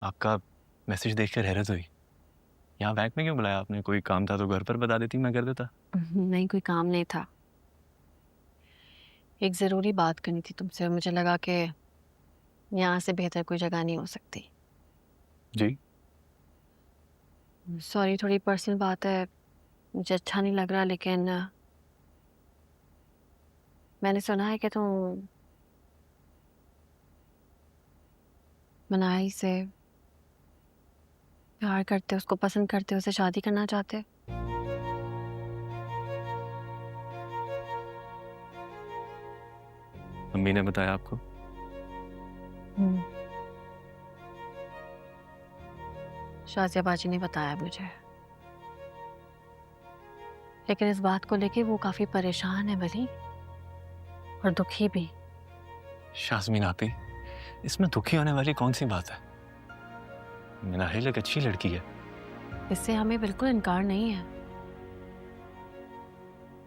आपका मैसेज देख कर हैरत हुई। यहाँ बैंक में क्यों बुलाया आपने? कोई काम था तो घर पर बता देती, मैं कर देता। नहीं, कोई काम नहीं था। एक ज़रूरी बात करनी थी तुमसे और मुझे लगा कि यहाँ से बेहतर कोई जगह नहीं हो सकती। जी। सॉरी, थोड़ी पर्सनल बात है, मुझे अच्छा नहीं लग रहा, लेकिन मैंने सुना है कि तुम मनाही से प्यार करते हो, उसको पसंद करते हो, उससे शादी करना चाहते हो। मम्मी ने बताया आपको? हम्म। शाज़िया बाजी ने बताया मुझे, लेकिन इस बात को लेके वो काफ़ी परेशान है वली, और दुखी भी। शाज़मीन आपी, इसमें दुखी होने वाली कौन सी बात है? मिनाहिल एक अच्छी लड़की है। इससे हमें बिल्कुल इनकार नहीं है,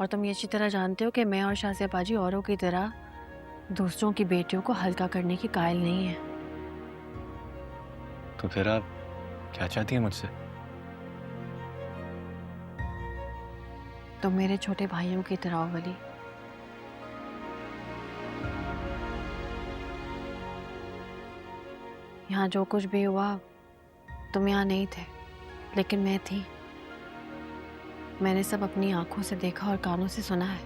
और तुम ये अच्छी तरह जानते हो कि मैं और शाज़िया बाजी औरों की तरह दूसरों की बेटियों को हल्का करने की कायल नहीं है। तो फिर आप क्या चाहती हैं मुझसे? तुम मेरे छोटे भाइयों की तरह हो वली। यहाँ जो कुछ भी हुआ, तुम यहाँ नहीं थे, लेकिन मैं थी। मैंने सब अपनी आंखों से देखा और कानों से सुना है,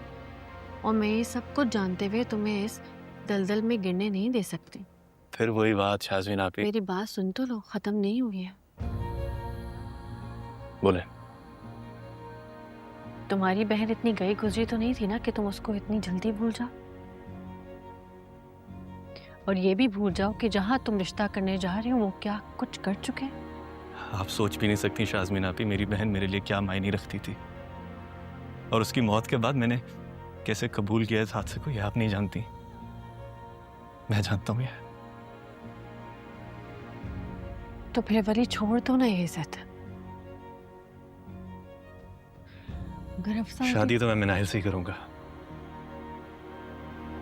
और मैं ये सब कुछ जानते हुए तुम्हें इस दलदल में गिरने नहीं दे सकती। फिर वही बात शाज़मीन आपी। मेरी बात सुन तो लो, खत्म नहीं हुई है। बोले। तुम्हारी बहन इतनी गई गुजरी तो नहीं थी ना कि तुम उसको इतनी जल्दी भूल जाओ, और ये भी भूल जाओ कि जहां तुम रिश्ता करने जा रहे हो वो क्या कुछ कर चुके हैं। आप सोच भी नहीं सकती शाज़मीन आपी, मेरी बहन मेरे लिए क्या मायने रखती थी, और उसकी मौत के बाद मैंने कैसे कबूल किया इस हादसे को, ये आप नहीं जानती। मैं जानता हूँ ये। तो फिर वली छोड़ दो ना ये इज्जत। अगर अफसार शादी तो मैं मिनाहिल से ही करूंगा,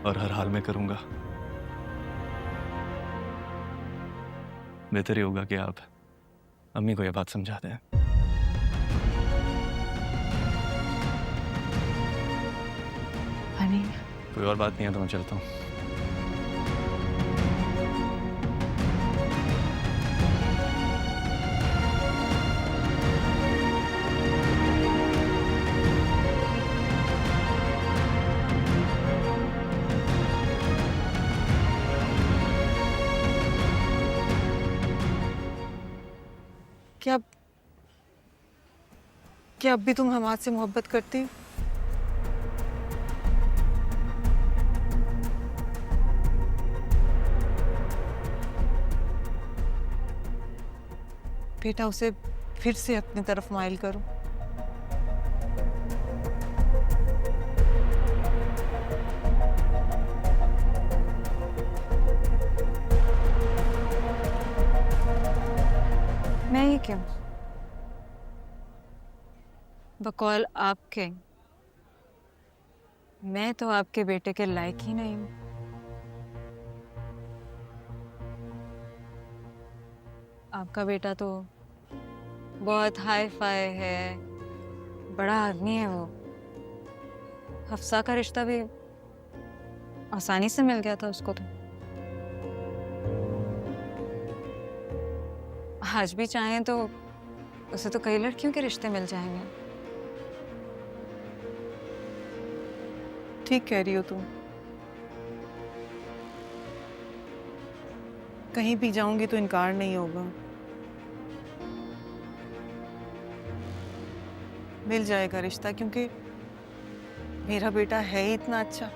और हर हाल में करूंगा। बेहतर ही होगा कि आप अम्मी को यह बात समझा दें। हनी, कोई और बात नहीं है तो मैं चलता हूँ। क्या क्या अब भी तुम हमाद से मोहब्बत करती हो? बेटा, उसे फिर से अपनी तरफ माइल करो। मैं ही क्यों? बकौल आपके, मैं तो आपके बेटे के लायक ही नहीं हूं। आपका बेटा तो बहुत हाई फाई है, बड़ा आदमी है वो। हफ्सा का रिश्ता भी आसानी से मिल गया था उसको तो। आज भी चाहें तो उसे तो कई लड़कियों के रिश्ते मिल जाएंगे। ठीक कह रही हो तुम। कहीं भी जाऊंगी तो इनकार नहीं होगा। मिल जाएगा रिश्ता, क्योंकि मेरा बेटा है ही इतना अच्छा।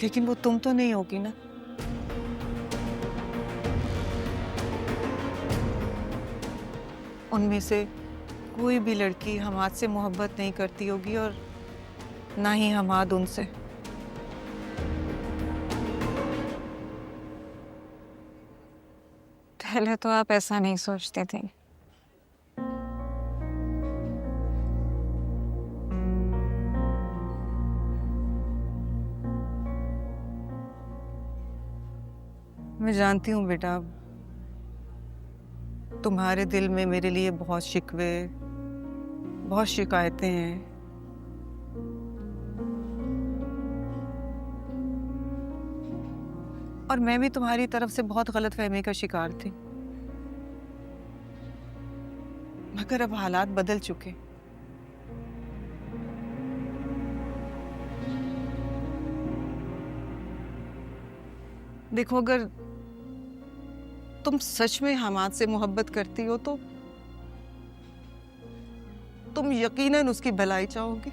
लेकिन वो तुम तो नहीं होगी ना। उनमें से कोई भी लड़की हमाद से मोहब्बत नहीं करती होगी, और ना ही हमाद उनसे। पहले तो आप ऐसा नहीं सोचते थे। मैं जानती हूँ बेटा, तुम्हारे दिल में मेरे लिए बहुत शिकवे, बहुत शिकायतें हैं। और मैं भी तुम्हारी तरफ से बहुत गलतफहमी का शिकार थी, मगर अब हालात बदल चुके। देखो, अगर तुम सच में हमाद से मोहब्बत करती हो तो तुम यकीनन उसकी भलाई चाहोगी।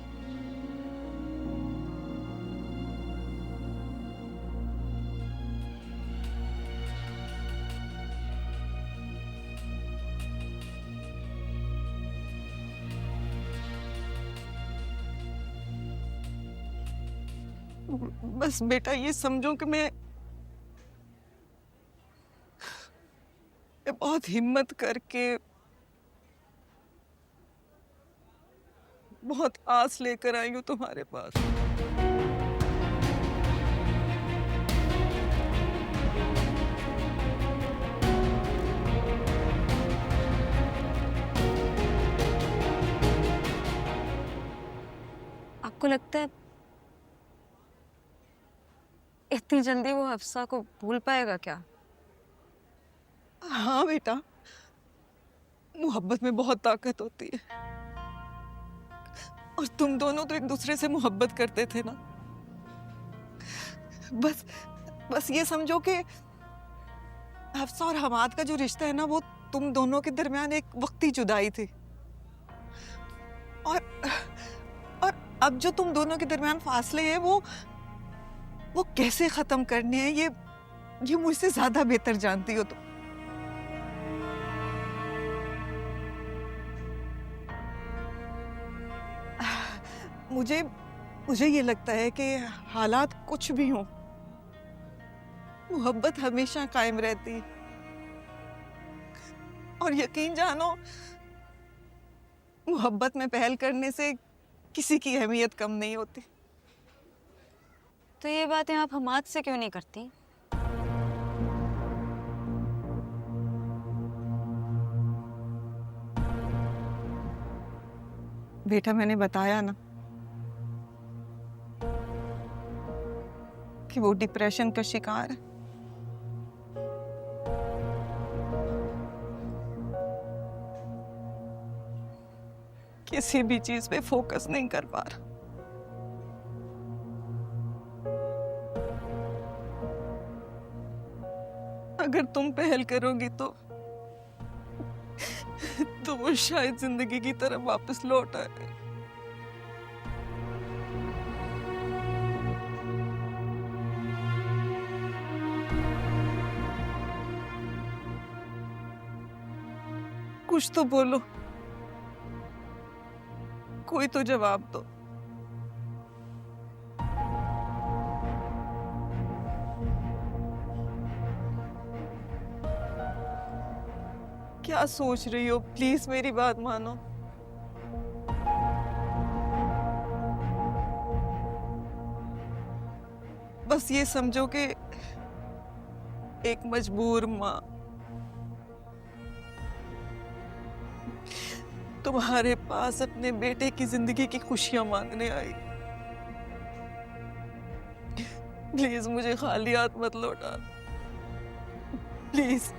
बस बेटा ये समझो कि मैं बहुत हिम्मत करके, बहुत आस लेकर आई हूँ तुम्हारे पास। आपको लगता है इतनी जल्दी वो हफ्सा को भूल पाएगा क्या? हाँ बेटा, मोहब्बत में बहुत ताकत होती है। और तुम दोनों तो एक दूसरे से मोहब्बत करते थे ना। बस बस ये समझो कि हफ्सा और हमाद का जो रिश्ता है ना, वो तुम दोनों के दरमियान एक वक्ती जुदाई थी। और अब जो तुम दोनों के दरमियान फासले हैं, वो कैसे खत्म करने हैं, ये मुझसे ज्यादा बेहतर जानती हो तुम। मुझे ये लगता है कि हालात कुछ भी हों, मोहब्बत हमेशा कायम रहती है। और यकीन जानो, मोहब्बत में पहल करने से किसी की अहमियत कम नहीं होती। तो ये बातें आप हमाद से क्यों नहीं करती? बेटा, मैंने बताया ना कि वो डिप्रेशन का शिकार है। किसी भी चीज पे फोकस नहीं कर पा रहा। अगर तुम पहल करोगी तो वो शायद जिंदगी की तरफ वापस लौट आए। कुछ तो बोलो, कोई तो जवाब दो। क्या सोच रही हो? प्लीज मेरी बात मानो। बस ये समझो कि एक मजबूर माँ तुम्हारे पास अपने बेटे की जिंदगी की खुशियां मांगने आई। प्लीज मुझे खाली हाथ मत लौटा, प्लीज।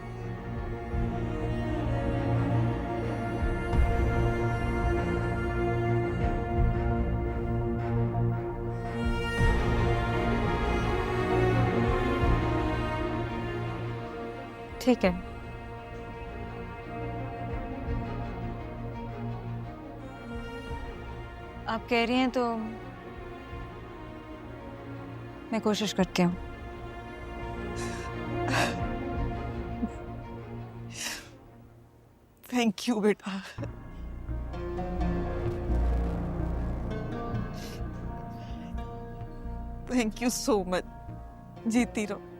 ठीक है, आप कह रही हैं तो मैं कोशिश करती हूँ। थैंक यू बेटा। Thank you so much. जीती रहो।